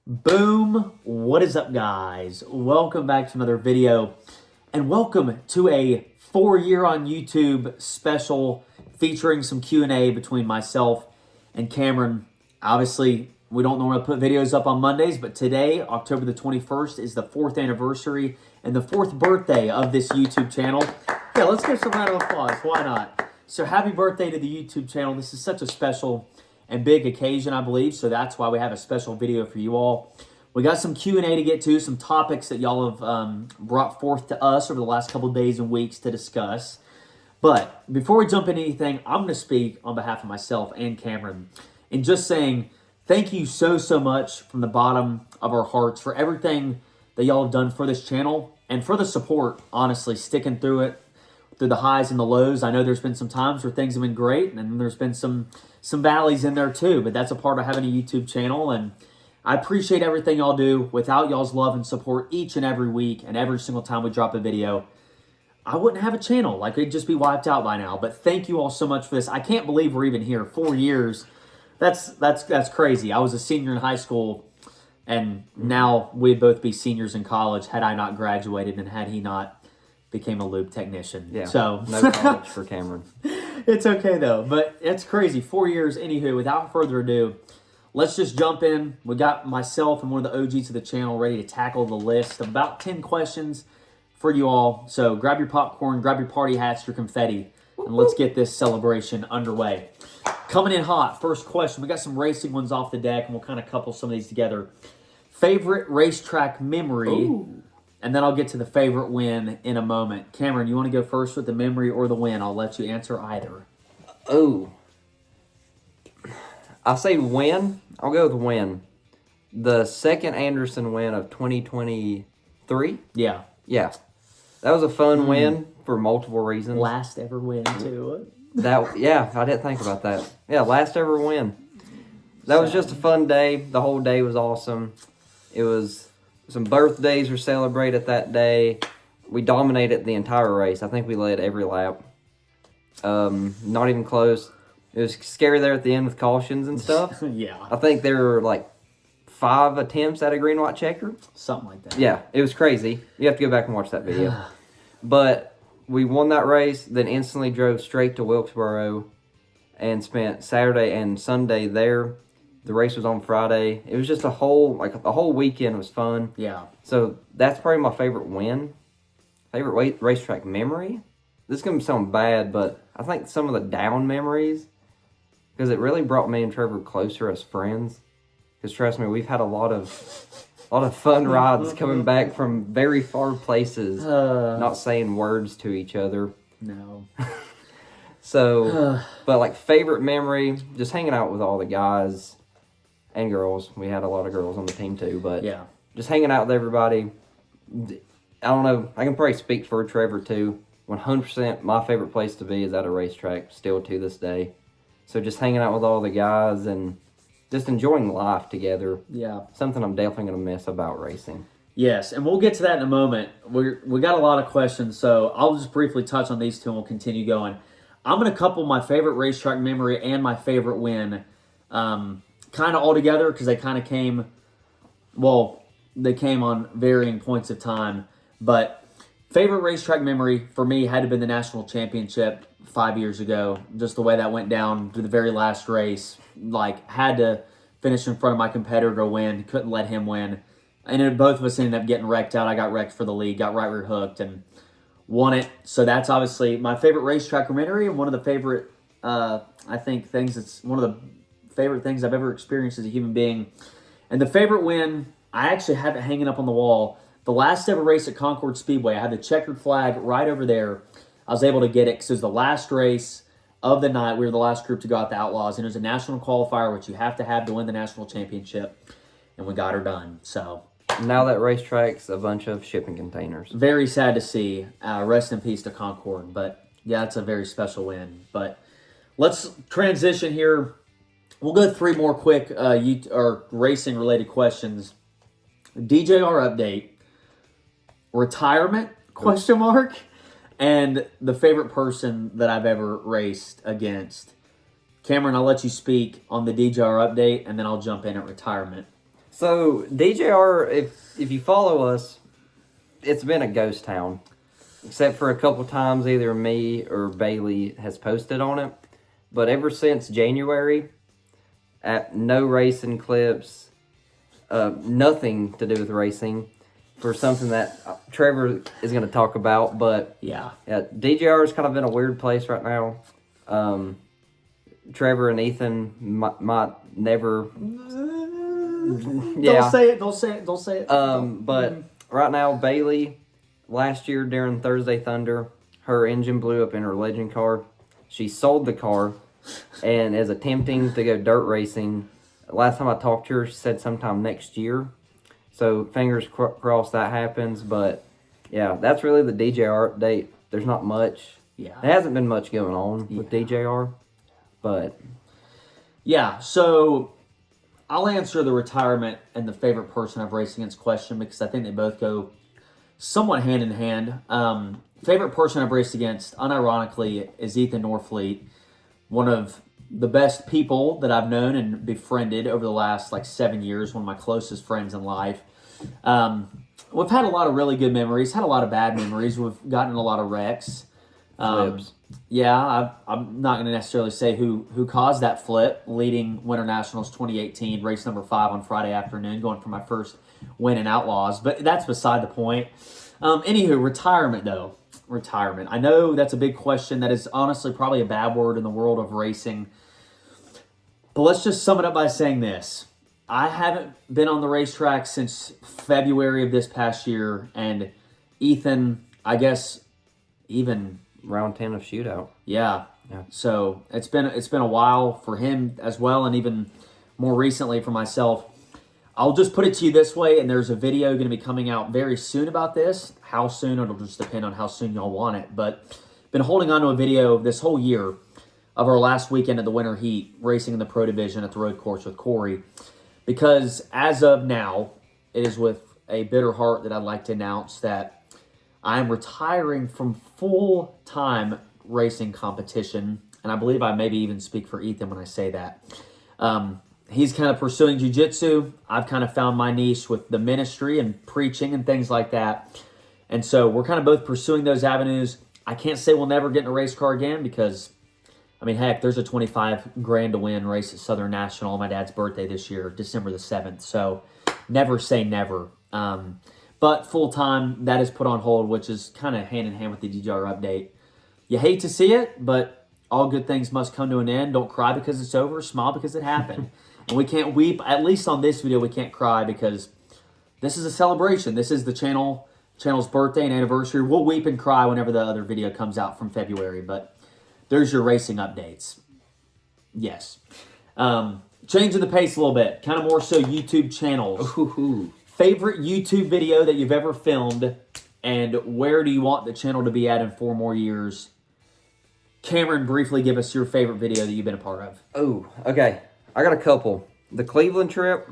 Boom! What is up, guys? Welcome back to another video, and welcome to a 4-year on YouTube special featuring some Q&A between myself and Cameron. Obviously, we don't normally put videos up on Mondays, but today, October the 21st, is the 4th anniversary and the 4th birthday of this YouTube channel. Yeah, let's give some round of applause. Why not? So happy birthday to the YouTube channel. This is such a special and big occasion, I believe, so that's why we have a special video for you all. We got some Q&A to get to, some topics that y'all have brought forth to us over the last couple of days and weeks to discuss. But before we jump into anything, I'm going to speak on behalf of myself and Cameron in just saying thank you so much from the bottom of our hearts for everything that y'all have done for this channel and for the support, honestly, sticking through it, through the highs and the lows. I know there's been some times where things have been great, and then there's been some valleys in there too, but that's a part of having a YouTube channel, and I appreciate everything y'all do. Without y'all's love and support each and every week and every single time we drop a video, I wouldn't have a channel. Like, it'd just be wiped out by now. But thank you all so much for this. I can't believe we're even here. 4 years. That's crazy. I was a senior in high school, and now we'd both be seniors in college had I not graduated and had he not became a lube technician. Yeah, so no college for Cameron. It's okay, though. But it's crazy. 4 years. Anywho, without further ado, let's just jump in. We got myself and one of the OGs of the channel ready to tackle the list of about 10 questions for you all. So grab your popcorn, grab your party hats, your confetti, and let's get this celebration underway. Coming in hot, first question. We got some racing ones off the deck, and we'll kind of couple some of these together. Favorite racetrack memory? Ooh. And then I'll get to the favorite win in a moment. Cameron, you want to go first with the memory or the win? I'll let you answer either. Oh. I'll say win. I'll go with win. The second Anderson win of 2023. Yeah. Yeah. That was a fun win for multiple reasons. Last ever win, too. Yeah, I didn't think about that. Yeah, last ever win. That was just a fun day. The whole day was awesome. It was... Some birthdays were celebrated that day. We dominated the entire race. I think we led every lap. Not even close. It was scary there at the end with cautions and stuff. Yeah. I think there were like 5 attempts at a green, white checker. Something like that. Yeah, it was crazy. You have to go back and watch that video. But we won that race, then instantly drove straight to Wilkesboro and spent Saturday and Sunday there. The race was on Friday. It was just the whole weekend was fun. Yeah. So that's probably my favorite win. Favorite racetrack memory? This is going to sound bad, but I think some of the down memories, because it really brought me and Trevor closer as friends. Because trust me, we've had a lot of fun rides coming back from very far places, not saying words to each other. No. So, but like favorite memory, just hanging out with all the guys and girls. We had a lot of girls on the team too, but yeah, just hanging out with everybody. I don't know. I can probably speak for Trevor too. 100% my favorite place to be is at a racetrack still to this day. So just hanging out with all the guys and just enjoying life together. Yeah. Something I'm definitely going to miss about racing. Yes, and we'll get to that in a moment. We got a lot of questions, so I'll just briefly touch on these two and we'll continue going. I'm going to couple my favorite racetrack memory and my favorite win kind of all together because they kind of came on varying points of time. But favorite racetrack memory for me had to be the national championship 5 years ago. Just the way that went down to the very last race. Like, had to finish in front of my competitor to win. Couldn't let him win. And then both of us ended up getting wrecked out. I got wrecked for the lead, got right rear hooked, and won it. So that's obviously my favorite racetrack memory and one of the favorite, I think, things. It's one of the favorite things I've ever experienced as a human being. And the favorite win, I actually have it hanging up on the wall. The last ever race at Concord Speedway, I had the checkered flag right over there. I was able to get it because it was the last race of the night. We were the last group to go out the Outlaws, and it was a national qualifier, which you have to win the national championship. And we got her done. So now that racetrack's a bunch of shipping containers. Very sad to see. Rest in peace to Concord. But yeah, it's a very special win. But let's transition here. We'll go 3 more quick racing related questions. DJR update, retirement question mark, and the favorite person that I've ever raced against. Cameron, I'll let you speak on the DJR update, and then I'll jump in at retirement. So DJR, if you follow us, it's been a ghost town, except for a couple times either me or Bailey has posted on it. But ever since January, no racing clips, nothing to do with racing, for something that Trevor is going to talk about. But yeah, DJR is kind of in a weird place right now. Trevor and Ethan might never. Don't say it. Don't say it. Don't say it. But right now, Bailey, last year during Thursday Thunder, her engine blew up in her legend car. She sold the car and is attempting to go dirt racing. Last time I talked to her, she said sometime next year. So fingers crossed that happens. But yeah, that's really the DJR update. There's not much. Yeah, there hasn't been much going on with DJR. But yeah, so I'll answer the retirement and the favorite person I've raced against question because I think they both go somewhat hand in hand. Favorite person I've raced against, unironically, is Ethan Norfleet, one of the best people that I've known and befriended over the last 7 years, one of my closest friends in life. We've had a lot of really good memories, had a lot of bad memories. We've gotten in a lot of wrecks. Yeah, I'm not going to necessarily say who caused that flip, leading Winter Nationals 2018, race number 5 on Friday afternoon, going for my first win in Outlaws, but that's beside the point. Anywho, retirement though. Retirement. I know that's a big question. That is honestly probably a bad word in the world of racing. But let's just sum it up by saying this. I haven't been on the racetrack since February of this past year, and Ethan, I guess, even round 10 of shootout. Yeah. So it's been a while for him as well, and even more recently for myself. I'll just put it to you this way, and there's a video going to be coming out very soon about this. How soon? It'll just depend on how soon y'all want it. But been holding on to a video this whole year of our last weekend of the Winter Heat, racing in the Pro Division at the road course with Corey. Because as of now, it is with a bitter heart that I'd like to announce that I'm retiring from full-time racing competition, and I believe I maybe even speak for Ethan when I say that. He's kind of pursuing jiu-jitsu. I've kind of found my niche with the ministry and preaching and things like that. And so we're kind of both pursuing those avenues. I can't say we'll never get in a race car again because, I mean, heck, there's a 25 grand to win race at Southern National on my dad's birthday this year, December the 7th. So never say never. But full-time, that is put on hold, which is kind of hand-in-hand with the DJR update. You hate to see it, but all good things must come to an end. Don't cry because it's over. Smile because it happened. And we can't weep. At least on this video, we can't cry because this is a celebration. This is the channel's birthday and anniversary. We'll weep and cry whenever the other video comes out from February. But there's your racing updates. Yes. Changing the pace a little bit. Kind of more so YouTube channels. Ooh. Favorite YouTube video that you've ever filmed, and where do you want the channel to be at in 4 more years? Cameron, briefly give us your favorite video that you've been a part of. Oh, okay. I got a couple. The Cleveland trip,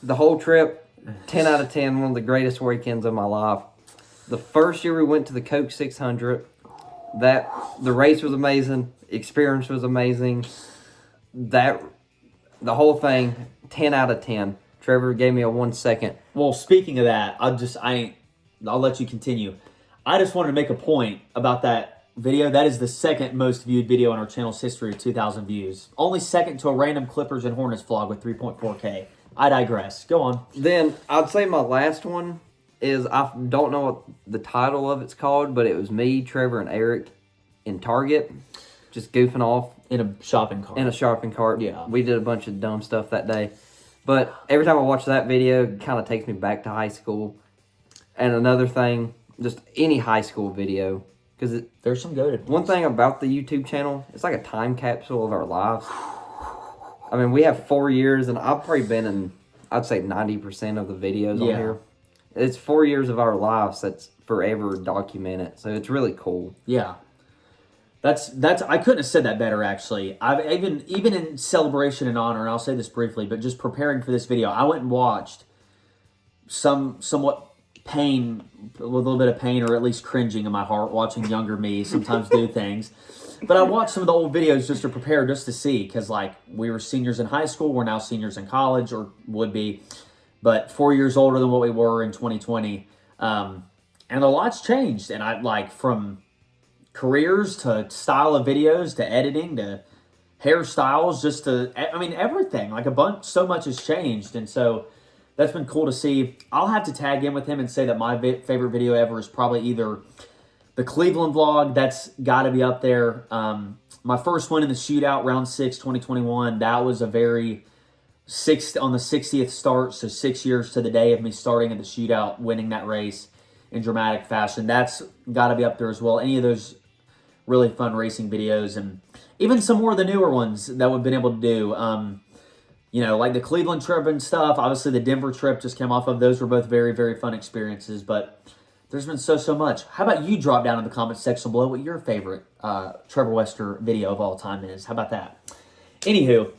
the whole trip, 10 out of 10, one of the greatest weekends of my life. The first year we went to the Coke 600, the race was amazing, experience was amazing. The whole thing, 10 out of 10. Trevor gave me a 1 second. Well, speaking of that, I'll let you continue. I just wanted to make a point about that video. That is the second most viewed video in our channel's history of 2,000 views. Only second to a random Clippers and Hornets vlog with 3.4K. I digress. Go on. Then I'd say my last one is, I don't know what the title of it's called, but it was me, Trevor, and Eric in Target, just goofing off. In a shopping cart. In a shopping cart. Yeah. We did a bunch of dumb stuff that day. But every time I watch that video, it kind of takes me back to high school. And another thing, just any high school video. Because there's some goated ones. One thing about the YouTube channel, it's like a time capsule of our lives. I mean, we have 4 years, and I've probably been in, I'd say 90% of the videos on here. It's 4 years of our lives that's forever documented. So it's really cool. Yeah. That's I couldn't have said that better, actually. I've even in celebration and honor, and I'll say this briefly, but just preparing for this video, I went and watched somewhat pain, with a little bit of pain, or at least cringing in my heart, watching younger me sometimes do things. But I watched some of the old videos just to prepare, just to see, because we were seniors in high school, we're now seniors in college, or would be. but 4 years older than what we were in 2020. And a lot's changed. And I like from careers to style of videos to editing to hairstyles, just to, I mean, everything. Like so much has changed. And so that's been cool to see. I'll have to tag in with him and say that my favorite video ever is probably either the Cleveland vlog. That's got to be up there. My first one in the shootout, round 6, 2021. That was a very on the 60th start. So 6 years to the day of me starting at the shootout, winning that race in dramatic fashion. That's got to be up there as well. Any of those really fun racing videos, and even some more of the newer ones that we've been able to do. You know, like the Cleveland trip and stuff. Obviously, the Denver trip just came off of. Those were both very, very fun experiences. But there's been so much. How about you drop down in the comment section below what your favorite Trevor Wester video of all time is? How about that? Anywho,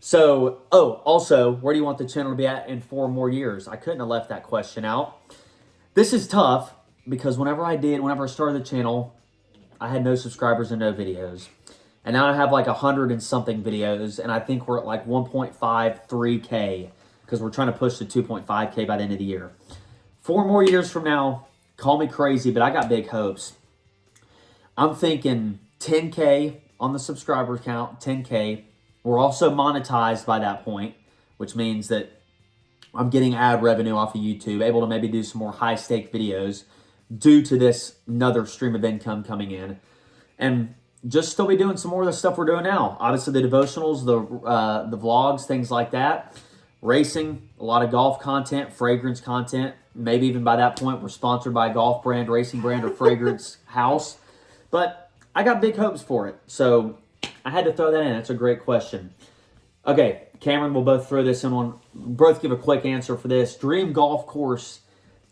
so, also, where do you want the channel to be at in 4 more years? I couldn't have left that question out. This is tough because whenever I started the channel, I had no subscribers and no videos. And now I have like 100 and something videos, and I think we're at like 1.53K because we're trying to push to 2.5K by the end of the year. 4 more years from now, call me crazy, but I got big hopes. I'm thinking 10K on the subscriber count, 10K. We're also monetized by that point, which means that I'm getting ad revenue off of YouTube, able to maybe do some more high-stake videos due to this another stream of income coming in. And just still be doing some more of the stuff we're doing now. Obviously, the devotionals, the vlogs, things like that. Racing, a lot of golf content, fragrance content. Maybe even by that point, we're sponsored by a golf brand, racing brand, or fragrance house. But I got big hopes for it. So I had to throw that in. That's a great question. Okay, Cameron, we'll both throw this in one. Both give a quick answer for this. Dream golf course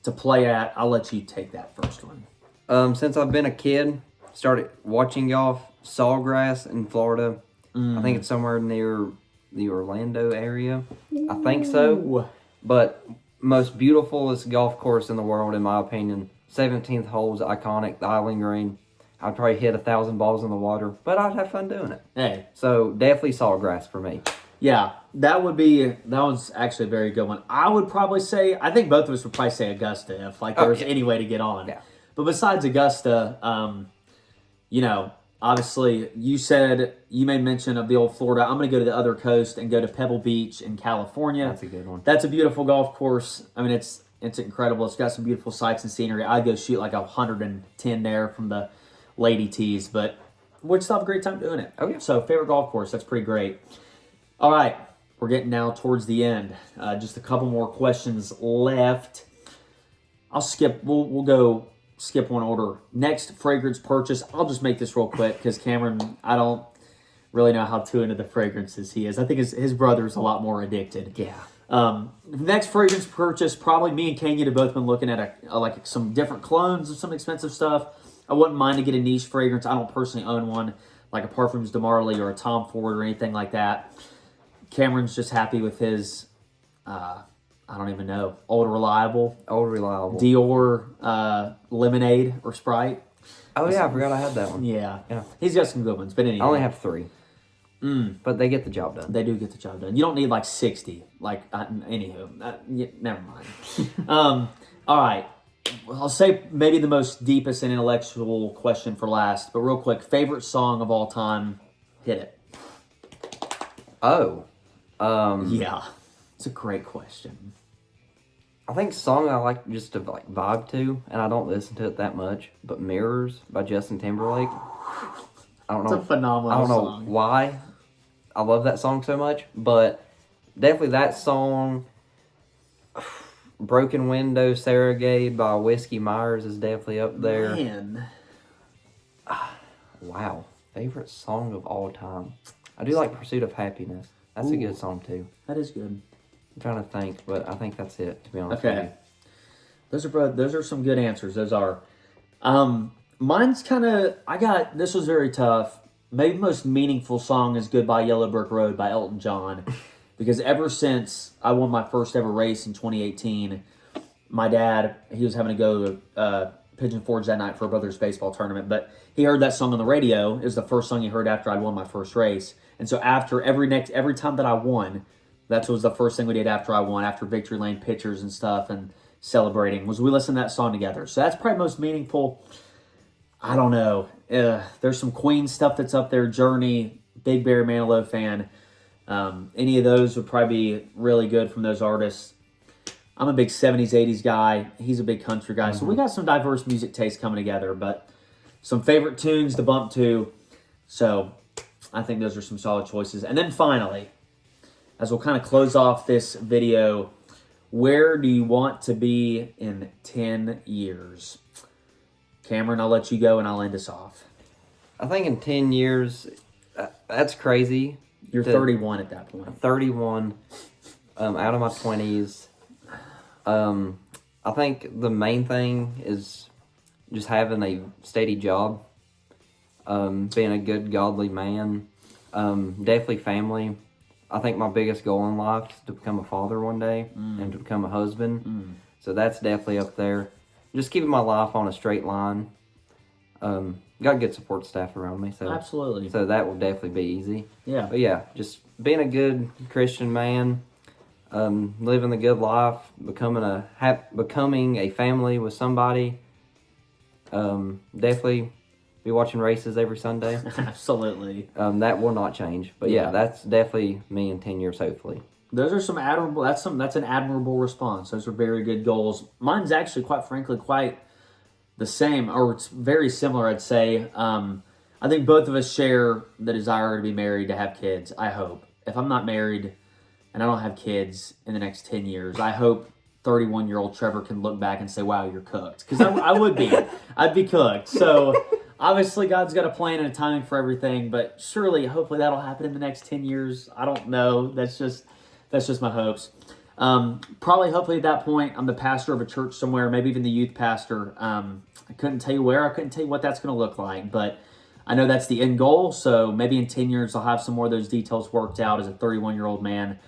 to play at. I'll let you take that first one. Since I've been a kid, started watching golf, Sawgrass in Florida. I think it's somewhere near the Orlando area. I think so. But most beautifulest golf course in the world, in my opinion. 17th hole's iconic, the Island Green. I'd probably hit 1,000 balls in the water, but I'd have fun doing it. Hey. So definitely Sawgrass for me. Yeah, that was actually a very good one. I would probably say, I think both of us would probably say Augusta if like there was any way to get on. Yeah. But besides Augusta, you know, obviously you made mention of the old Florida. I'm going to go to the other coast and go to Pebble Beach in California. That's a good one. That's a beautiful golf course. I mean, it's incredible. It's got some beautiful sights and scenery. I'd go shoot like 110 there from the lady tees, but we'd still have a great time doing it. Oh, yeah. So favorite golf course, that's pretty great. All right, we're getting now towards the end. Just a couple more questions left. I'll skip. We'll go skip one order. Next fragrance purchase. I'll just make this real quick because Cameron, I don't really know how too into the fragrances he is. I think his brother's a lot more addicted. Yeah. Next fragrance purchase, probably me and Kenya have both been looking at like some different clones of some expensive stuff. I wouldn't mind to get a niche fragrance. I don't personally own one, like a Parfums de Marly or a Tom Ford or anything like that. Cameron's just happy with his, I don't even know, Old Reliable Dior Lemonade or Sprite. Oh, yeah, I forgot I had that one. Yeah. He's got some good ones, but anyway. I only have 3. But they get the job done. They do get the job done. You don't need like 60. Like, anywho, never mind. All right. Well, I'll say maybe the most deepest and intellectual question for last, but real quick, favorite song of all time, hit it. Oh. Yeah, it's a great question. I think song I like just to like vibe to, and I don't listen to it that much, but Mirrors by Justin Timberlake. I don't know. It's a phenomenal I don't know song. why I love that song so much, but definitely that song. Broken Window, Serenade by Whiskey Myers is definitely up there. Man. Wow. Favorite song of all time. I do like Pursuit of Happiness. That's a good song too. That is good. I'm trying to think, but I think that's it, to be honest with you. Those are some good answers. Those are. Mine's kind of, this was very tough. Maybe the most meaningful song is Goodbye Yellow Brick Road by Elton John. Because ever since I won my first ever race in 2018, my dad, he was having to go to Pigeon Forge that night for a brother's baseball tournament. But he heard that song on the radio. It was the first song he heard after I'd won my first race. And so after every time that I won, That was the first thing we did after I won, after Victory Lane pictures and stuff and celebrating, was we listened to that song together. So that's probably most meaningful. I don't know. There's some Queen stuff that's up there. Journey, big Barry Manilow fan. Any of those would probably be really good from those artists. I'm a big 70s, 80s guy. He's a big country guy. So we got some diverse music tastes coming together, but some favorite tunes to bump to. So I think those are some solid choices. And then finally, as we'll kind of close off this video, where do you want to be in 10 years? Cameron, I'll let you go and I'll end us off. I think in 10 years, that's crazy. You're 31 at that point. 31, out of my 20s. I think the main thing is just having a steady job, being a good, godly man, definitely family. I think my biggest goal in life is to become a father one day and to become a husband. So that's definitely up there. Just keeping my life on a straight line. Got good support staff around me, so absolutely. So that will definitely be easy. Yeah. But yeah, just being a good Christian man, living the good life, becoming a family with somebody. Definitely be watching races every Sunday. Absolutely. That will not change. But yeah, that's definitely me in 10 years, hopefully. Those are some admirable. That's an admirable response. Those are very good goals. Mine's actually, quite frankly, quite the same, or it's very similar, I'd say. I think both of us share the desire to be married, to have kids. I hope. If I'm not married and I don't have kids in the next 10 years, I hope 31-year-old Trevor can look back and say, "Wow, you're cooked." Because I would be. I'd be cooked. So obviously, God's got a plan and a timing for everything. But surely, hopefully, that'll happen in the next 10 years. I don't know. That's just my hopes. Probably, hopefully, at that point, I'm the pastor of a church somewhere, maybe even the youth pastor. I couldn't tell you where. I couldn't tell you what that's going to look like. But I know that's the end goal. So maybe in 10 years, I'll have some more of those details worked out as a 31-year-old man.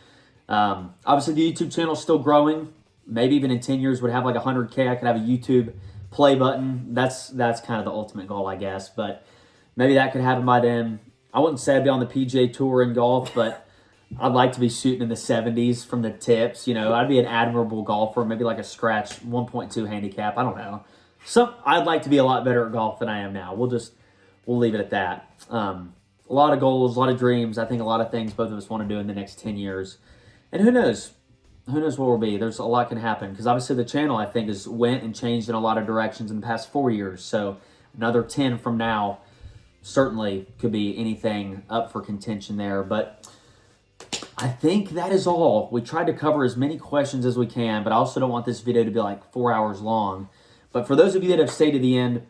Obviously, the YouTube channel is still growing. Maybe even in 10 years, would have like 100K. I could have a YouTube play button. That's kind of the ultimate goal, I guess. But maybe that could happen by then. I wouldn't say I'd be on the PGA Tour in golf, but I'd like to be shooting in the 70s from the tips. You know, I'd be an admirable golfer, maybe like a scratch 1.2 handicap. I don't know. I'd like to be a lot better at golf than I am now. We'll leave it at that. A lot of goals, a lot of dreams. I think a lot of things both of us want to do in the next 10 years. And who knows? Who knows what will be? There's a lot can happen. Because obviously the channel, I think, has went and changed in a lot of directions in the past 4 years. So another 10 from now certainly could be anything up for contention there. But I think that is all. We tried to cover as many questions as we can, but I also don't want this video to be like 4 hours long. But for those of you that have stayed to the end,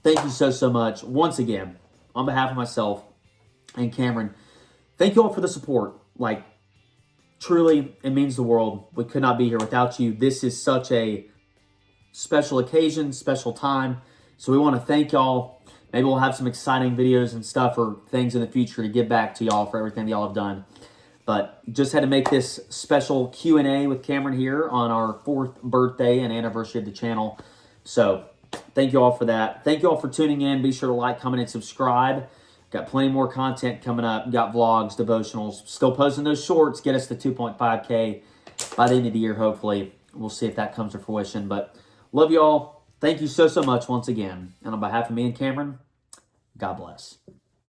thank you so much. Once again, on behalf of myself and Cameron, thank you all for the support. Like, truly, it means the world. We could not be here without you. This is such a special occasion, special time. So we want to thank y'all. Maybe we'll have some exciting videos and stuff or things in the future to give back to y'all for everything that y'all have done. But just had to make this special Q&A with Cameron here on our 4th birthday and anniversary of the channel. So thank you all for that. Thank you all for tuning in. Be sure to like, comment, and subscribe. Got plenty more content coming up. Got vlogs, devotionals. Still posting those shorts. Get us to 2.5K by the end of the year, hopefully. We'll see if that comes to fruition. But love you all. Thank you so much once again. And on behalf of me and Cameron, God bless.